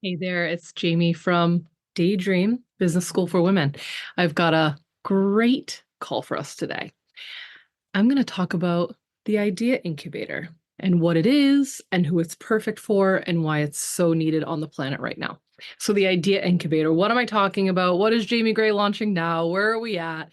Hey there, it's Jayme from Daydream Business School for Women. I've got a great call for us today. I'm going to talk about the Idea Incubator and what it is and who it's perfect for and why it's so needed on the planet right now. So, the Idea Incubator, what am I talking about? What is Jayme Gray launching now? Where are we at?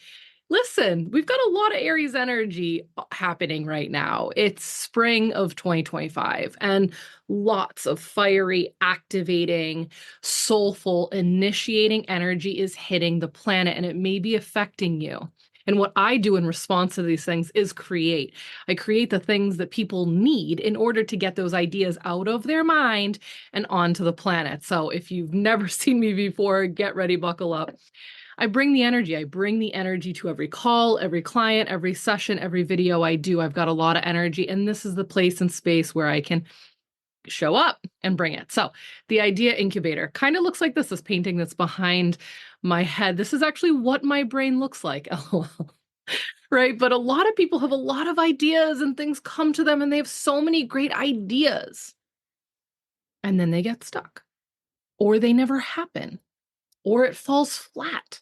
Listen, we've got a lot of Aries energy happening right now. It's spring of 2025 and lots of fiery, activating, soulful, initiating energy is hitting the planet and it may be affecting you. And what I do in response to these things is create. I create the things that people need in order to get those ideas out of their mind and onto the planet. So if you've never seen me before, get ready, buckle up. I bring the energy. I bring the energy to every call, every client, every session, every video I do. I've got a lot of energy, and this is the place and space where I can show up and bring it. So the Idea Incubator kind of looks like this painting that's behind my head. This is actually what my brain looks like. LOL. Right? But a lot of people have a lot of ideas and things come to them and they have so many great ideas. And then they get stuck, or they never happen, or it falls flat,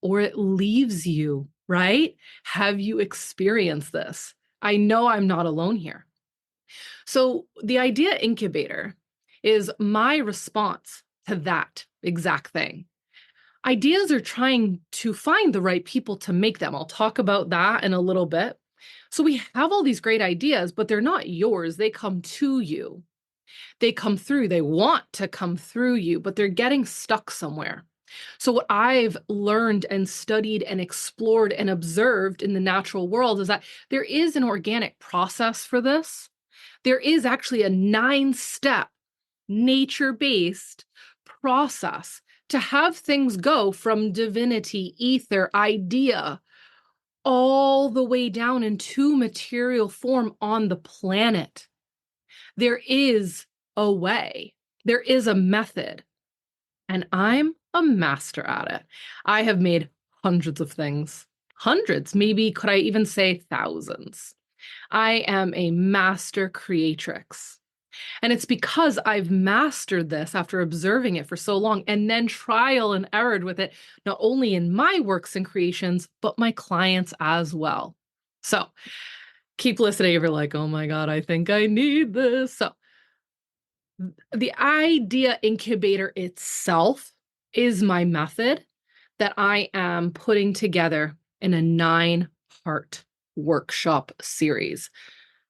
or it leaves you, right? Have you experienced this? I know I'm not alone here. So, the Idea Incubator is my response to that exact thing. Ideas are trying to find the right people to make them. I'll talk about that in a little bit. So, we have all these great ideas, but they're not yours. They come to you. They come through. They want to come through you, but they're getting stuck somewhere. So, what I've learned and studied and explored and observed in the natural world is that there is an organic process for this. There is actually a 9-step, nature based process to have things go from divinity, ether, idea, all the way down into material form on the planet. There is a way, there is a method. And I'm a master at it. I have made hundreds of things, hundreds, maybe could I even say thousands. I am a master creatrix. And it's because I've mastered this after observing it for so long and then trial and errored with it, not only in my works and creations, but my clients as well. So keep listening if you're like, oh my God, I think I need this. So the Idea Incubator itself is my method that I am putting together in a 9-part workshop series.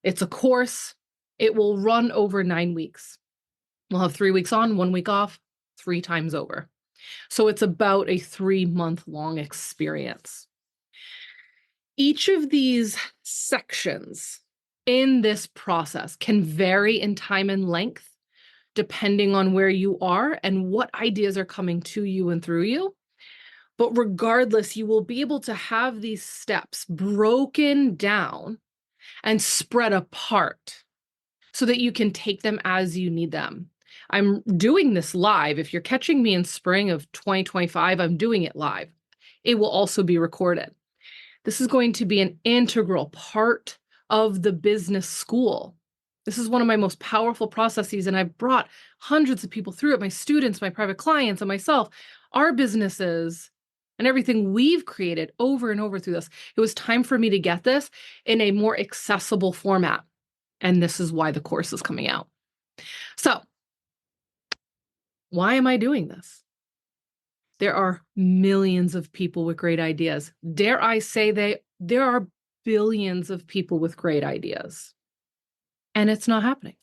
It's a course. It will run over 9 weeks. We'll have 3 weeks on, 1 week off, 3 times over. So it's about a 3-month-long experience. Each of these sections in this process can vary in time and length depending on where you are and what ideas are coming to you and through you. But regardless, you will be able to have these steps broken down and spread apart so that you can take them as you need them. I'm doing this live. If you're catching me in spring of 2025, I'm doing it live. It will also be recorded. This is going to be an integral part of the business school. This is one of my most powerful processes, and I've brought hundreds of people through it, my students, my private clients, and myself, our businesses, and everything we've created over and over through this. It was time for me to get this in a more accessible format, and this is why the course is coming out. So, why am I doing this? There are millions of people with great ideas. Dare I say there are billions of people with great ideas. And it's not happening.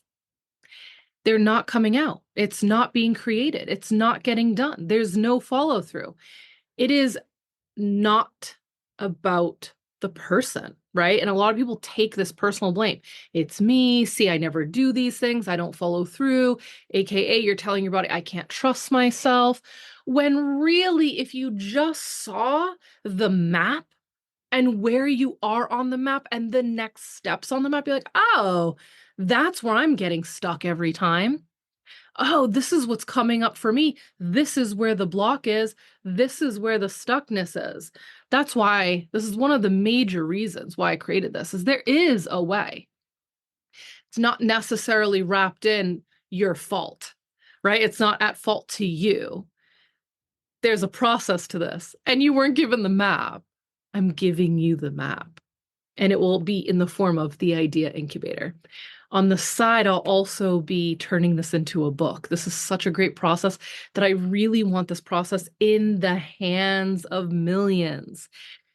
They're not coming out. It's not being created. It's not getting done. There's no follow through. It is not about the person, right? And a lot of people take this personal blame. It's me. See, I never do these things. I don't follow through. AKA, you're telling your body, I can't trust myself. When really, if you just saw the map and where you are on the map and the next steps on the map, you're like, oh, that's where I'm getting stuck every time. Oh, this is what's coming up for me. This is where the block is. This is where the stuckness is. That's why this is one of the major reasons why I created this is there is a way. It's not necessarily wrapped in your fault, right? It's not at fault to you. There's a process to this, and you weren't given the map. I'm giving you the map, and it will be in the form of the Idea Incubator. On the side, I'll also be turning this into a book. This is such a great process that I really want this process in the hands of millions.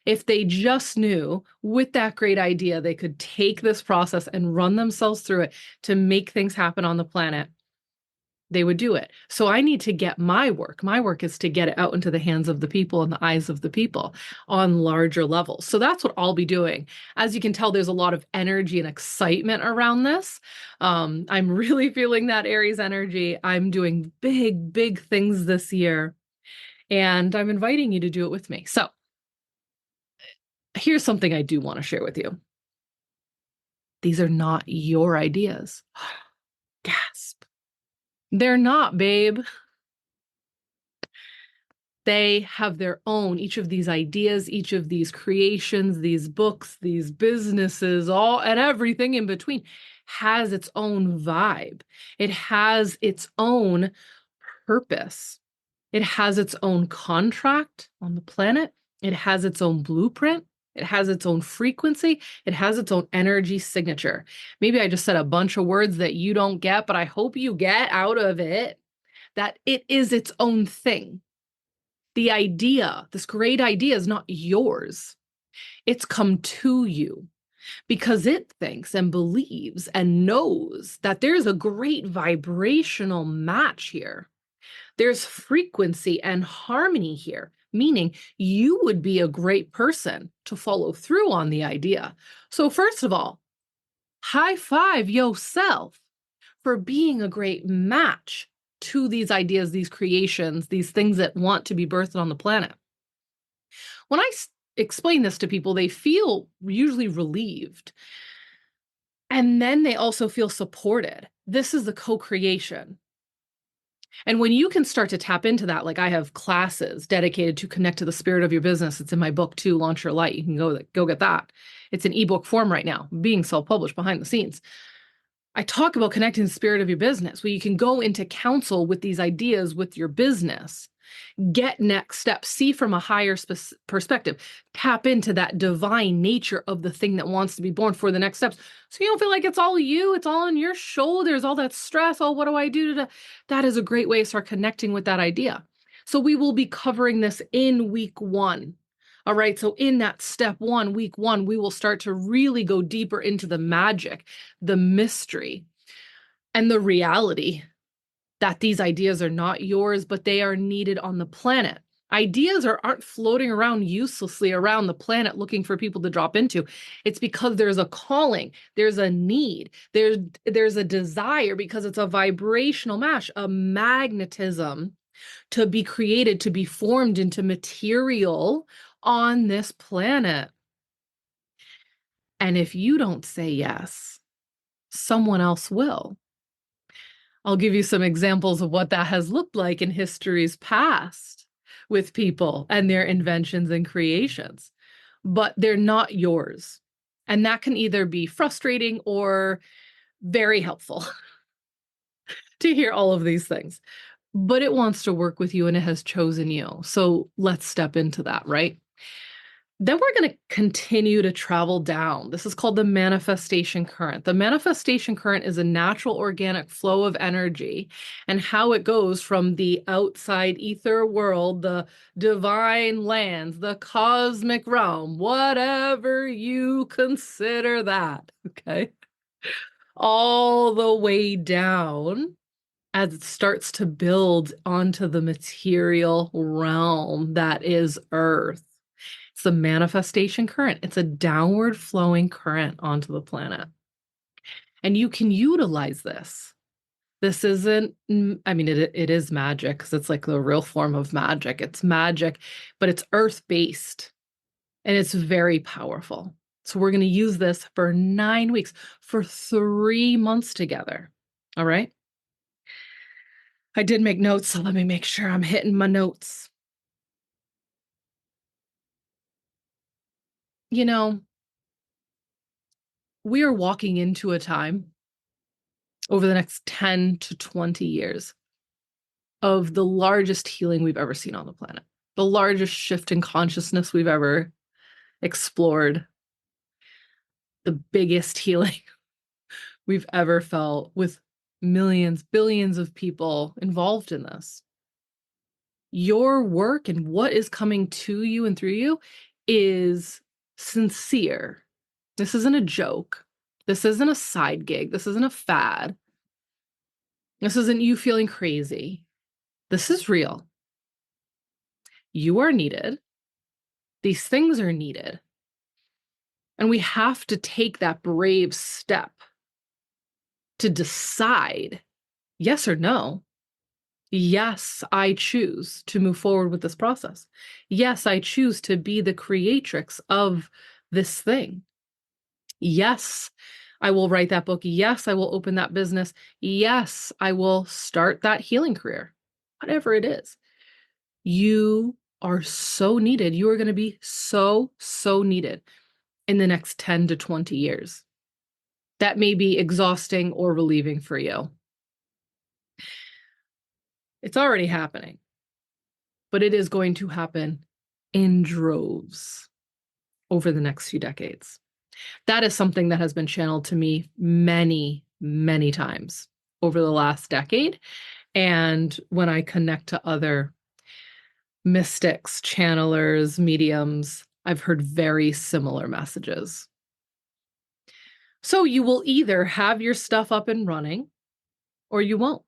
If they just knew with that great idea, they could take this process and run themselves through it to make things happen on the planet, they would do it. So I need to get my work. My work is to get it out into the hands of the people and the eyes of the people on larger levels. So that's what I'll be doing. As you can tell, there's a lot of energy and excitement around this. I'm really feeling that Aries energy. I'm doing big, big things this year, and I'm inviting you to do it with me. So here's something I do want to share with you. These are not your ideas. Gasp. They're not, babe. They have their own, each of these ideas, each of these creations, these books, these businesses, all and everything in between has its own vibe. It has its own purpose. It has its own contract on the planet. It has its own blueprint. It has its own frequency. It has its own energy signature. Maybe I just said a bunch of words that you don't get, but I hope you get out of it that it is its own thing. The idea, this great idea, is not yours. It's come to you because it thinks and believes and knows that there's a great vibrational match here. There's frequency and harmony here, meaning you would be a great person to follow through on the idea. So, first of all, high five yourself for being a great match to these ideas, these creations, these things that want to be birthed on the planet. When I explain this to people, they feel usually relieved. And then they also feel supported. This is the co-creation. And when you can start to tap into that, like I have classes dedicated to connect to the spirit of your business. It's in my book too, Launch Your Light. You can go get that. It's in ebook form right now, being self-published behind the scenes. I talk about connecting the spirit of your business, where you can go into counsel with these ideas with your business, get next steps, see from a higher perspective, tap into that divine nature of the thing that wants to be born for the next steps. So you don't feel like it's all you, it's all on your shoulders, all that stress. Oh, what do I do? That is a great way to start connecting with that idea. So we will be covering this in week 1. All right. So in that step 1, week 1, we will start to really go deeper into the magic, the mystery, and the reality that these ideas are not yours, but they are needed on the planet. Ideas aren't floating around uselessly around the planet looking for people to drop into. It's because there's a calling, there's a need, there's a desire, because it's a vibrational match, a magnetism to be created, to be formed into material on this planet. And if you don't say yes, someone else will. I'll give you some examples of what that has looked like in history's past with people and their inventions and creations, but they're not yours. And that can either be frustrating or very helpful to hear all of these things. But it wants to work with you and it has chosen you. So let's step into that, right? Then we're going to continue to travel down. This is called the manifestation current. The manifestation current is a natural organic flow of energy, and how it goes from the outside ether world, the divine lands, the cosmic realm, whatever you consider that, okay? All the way down as it starts to build onto the material realm that is Earth. It's the manifestation current. It's a downward flowing current onto the planet. And you can utilize this. This isn't, I mean, it is magic because it's like the real form of magic. It's magic, but it's earth-based and it's very powerful. So we're going to use this for 9 weeks, for 3 months together. All right. I did make notes, so let me make sure I'm hitting my notes. You know, we are walking into a time over the next 10 to 20 years of the largest healing we've ever seen on the planet, the largest shift in consciousness we've ever explored, the biggest healing we've ever felt, with millions, billions of people involved in this. Your work and what is coming to you and through you is sincere. This isn't a joke. This isn't a side gig. This isn't a fad. This isn't you feeling crazy. This is real. You are needed. These things are needed. And we have to take that brave step to decide yes or no. Yes, I choose to move forward with this process. Yes, I choose to be the creatrix of this thing. Yes, I will write that book. Yes, I will open that business. Yes, I will start that healing career. Whatever it is. You are so needed. You are going to be so needed in the next 10 to 20 years. That may be exhausting or relieving for you. It's already happening, but it is going to happen in droves over the next few decades. That is something that has been channeled to me many, many times over the last decade. And when I connect to other mystics, channelers, mediums, I've heard very similar messages. So you will either have your stuff up and running or you won't.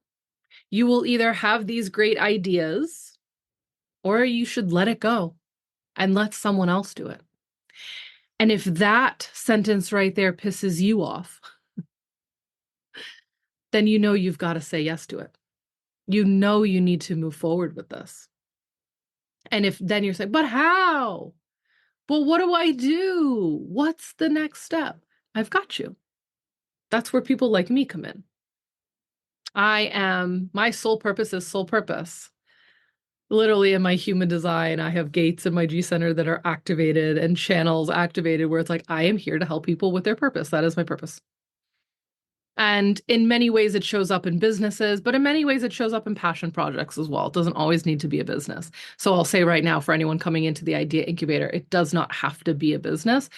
You will either have these great ideas or you should let it go and let someone else do it. And if that sentence right there pisses you off, then you know you've got to say yes to it. You know you need to move forward with this. And if then you're saying, but how? Well, what do I do? What's the next step? I've got you. That's where people like me come in. My sole purpose is soul purpose. Literally in my human design, I have gates in my G center that are activated and channels activated where it's like, I am here to help people with their purpose. That is my purpose. And in many ways, it shows up in businesses, but in many ways, it shows up in passion projects as well. It doesn't always need to be a business. So I'll say right now, for anyone coming into the Idea Incubator, it does not have to be a business,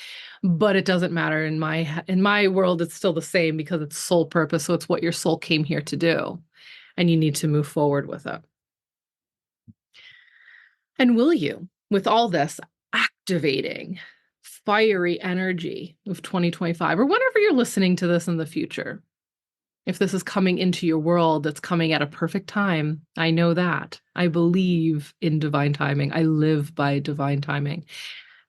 but it doesn't matter. In my world, it's still the same because it's soul purpose. So it's what your soul came here to do, and you need to move forward with it. And will you, with all this activating fiery energy of 2025, or whenever you're listening to this in the future, if this is coming into your world, it's coming at a perfect time. I know that. I believe in divine timing. I live by divine timing.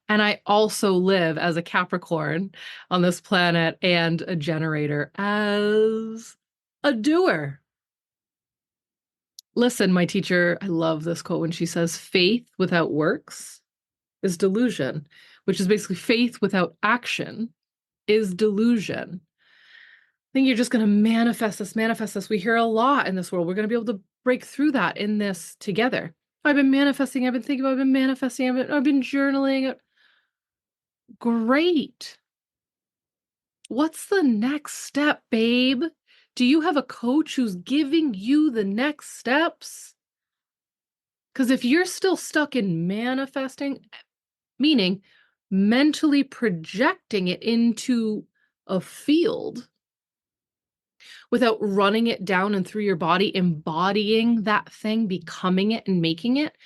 And I also live as a Capricorn on this planet and a generator as a doer. Listen, my teacher, I love this quote when she says, faith without works is delusion, which is basically faith without action is delusion. I think you're just going to manifest this. We hear a lot in this world. We're going to be able to break through that in this together. I've been manifesting. I've been thinking about it. I've been manifesting. I've been journaling. Great. What's the next step, babe? Do you have a coach who's giving you the next steps? Because if you're still stuck in manifesting, meaning mentally projecting it into a field without running it down and through your body, embodying that thing, becoming it and making it,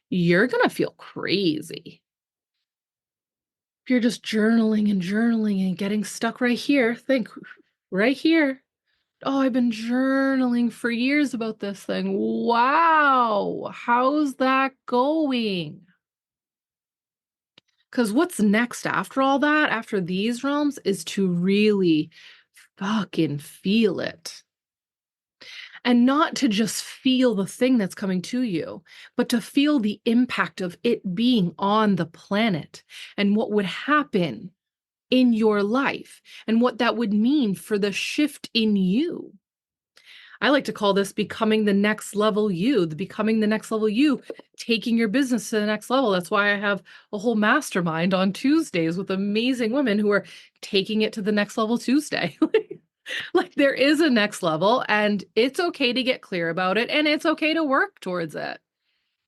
you're going to feel crazy. If you're just journaling and getting stuck right here, think right here. Oh, I've been journaling for years about this thing. Wow. How's that going? Because what's next after all that, after these realms, is to really fucking feel it. And not to just feel the thing that's coming to you, but to feel the impact of it being on the planet and what would happen in your life and what that would mean for the shift in you. I like to call this becoming the next level you, taking your business to the next level. That's why I have a whole mastermind on Tuesdays with amazing women who are taking it to the next level Tuesday. Like there is a next level and it's okay to get clear about it and it's okay to work towards it.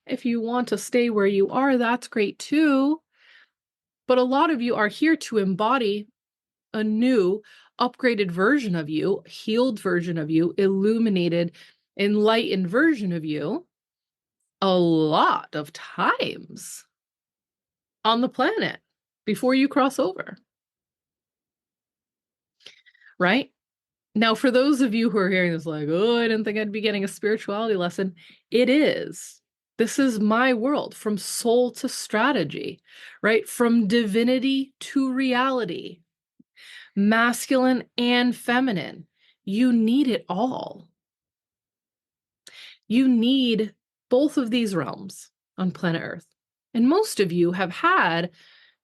If you want to stay where you are, that's great too. But a lot of you are here to embody a new, upgraded version of you, healed version of you, illuminated, enlightened version of you a lot of times on the planet before you cross over, right? Now, for those of you who are hearing this like, oh, I didn't think I'd be getting a spirituality lesson, it is. This is my world from soul to strategy, right? From divinity to reality, masculine and feminine. You need it all. You need both of these realms on planet Earth. And most of you have had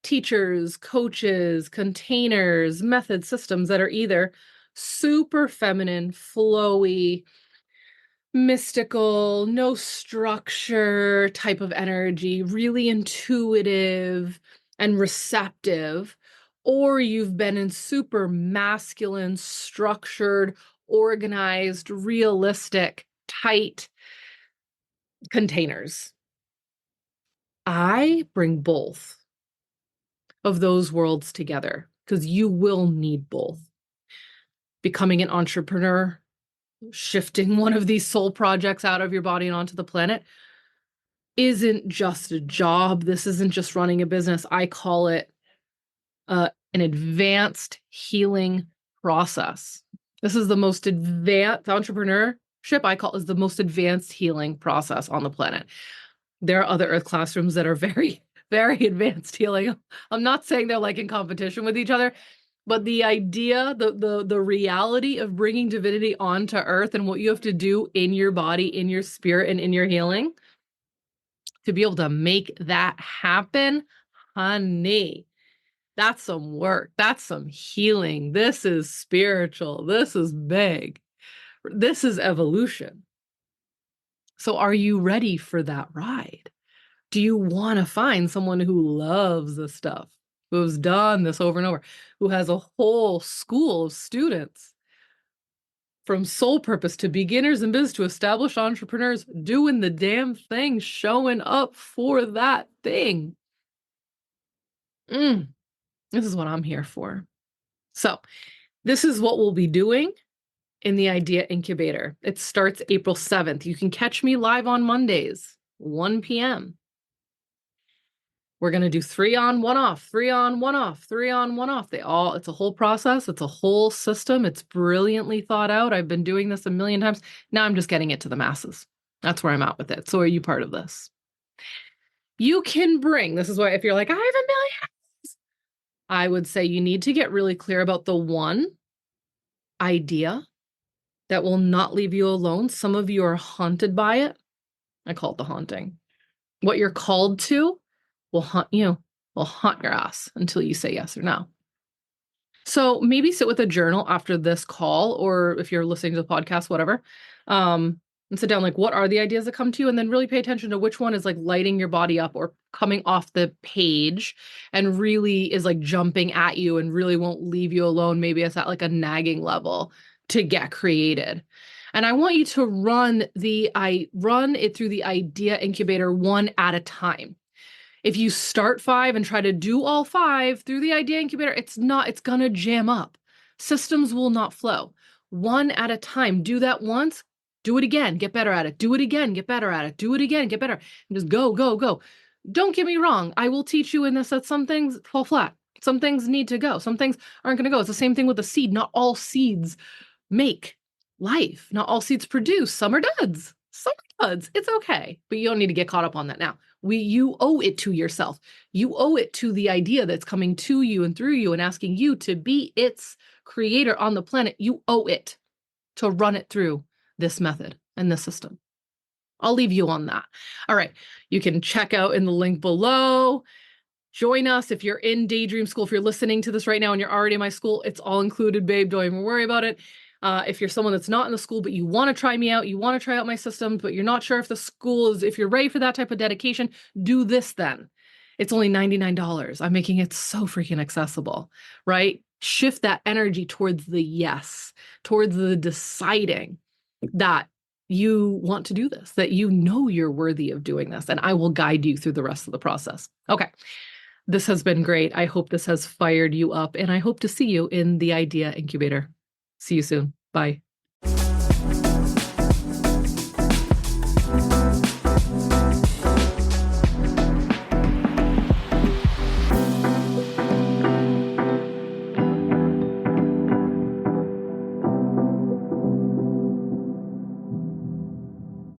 teachers, coaches, containers, method systems that are either super feminine, flowy, mystical, no structure type of energy, really intuitive and receptive, or you've been in super masculine, structured, organized, realistic, tight containers. I bring both of those worlds together because you will need both. Becoming an entrepreneur, shifting one of these soul projects out of your body and onto the planet isn't just a job. This isn't just running a business. I call it an advanced healing process. This is the most advanced entrepreneurship I call is the most advanced healing process on the planet. There are other Earth classrooms that are very, very advanced healing. I'm not saying they're like in competition with each other, but the idea, the reality of bringing divinity onto Earth and what you have to do in your body, in your spirit, and in your healing to be able to make that happen, honey, that's some work. That's some healing. This is spiritual. This is big. This is evolution. So are you ready for that ride? Do you want to find someone who loves this stuff, who's done this over and over, who has a whole school of students from soul purpose to beginners in biz to established entrepreneurs doing the damn thing, showing up for that thing? This is what I'm here for. So this is what we'll be doing in the Idea Incubator. It starts April 7th. You can catch me live on Mondays, 1 p.m. We're going to do 3 on, 1 off, 3 on, 1 off, 3 on, 1 off. It's a whole process. It's a whole system. It's brilliantly thought out. I've been doing this a million times. Now I'm just getting it to the masses. That's where I'm at with it. So are you part of this? You can bring, this is why if you're like, I have a million, I would say you need to get really clear about the one idea that will not leave you alone. Some of you are haunted by it. I call it the haunting. What you're called to will haunt you, will haunt your ass until you say yes or no. So maybe sit with a journal after this call, or if you're listening to the podcast, whatever, and sit down, like, what are the ideas that come to you? And then really pay attention to which one is like lighting your body up or coming off the page and really is like jumping at you and really won't leave you alone. Maybe it's at like a nagging level to get created. And I want you to run it through the Idea Incubator one at a time. If you start 5 and try to do all 5 through the Idea Incubator, it's gonna jam up. Systems will not flow. One at a time. Do that once, do it again, get better at it. Do it again, get better at it. Do it again, get better. And just go, go, go. Don't get me wrong. I will teach you in this that some things fall flat. Some things need to go. Some things aren't gonna go. It's the same thing with the seed. Not all seeds make life. Not all seeds produce. Some are duds. Some are duds. It's okay. But you don't need to get caught up on that now. You owe it to yourself. You owe it to the idea that's coming to you and through you and asking you to be its creator on the planet. You owe it to run it through this method and this system. I'll leave you on that. All right. You can check out in the link below. Join us if you're in Daydream School. If you're listening to this right now and you're already in my school, it's all included, babe. Don't even worry about it. If you're someone that's not in the school, but you want to try me out, you want to try out my systems, but you're not sure if the school is, if you're ready for that type of dedication, do this then. It's only $99. I'm making it so freaking accessible, right? shift that energy towards the yes, towards the deciding that you want to do this, that you know you're worthy of doing this, and I will guide you through the rest of the process. Okay. This has been great. I hope this has fired you up, and I hope to see you in the Idea Incubator. See you soon. Bye.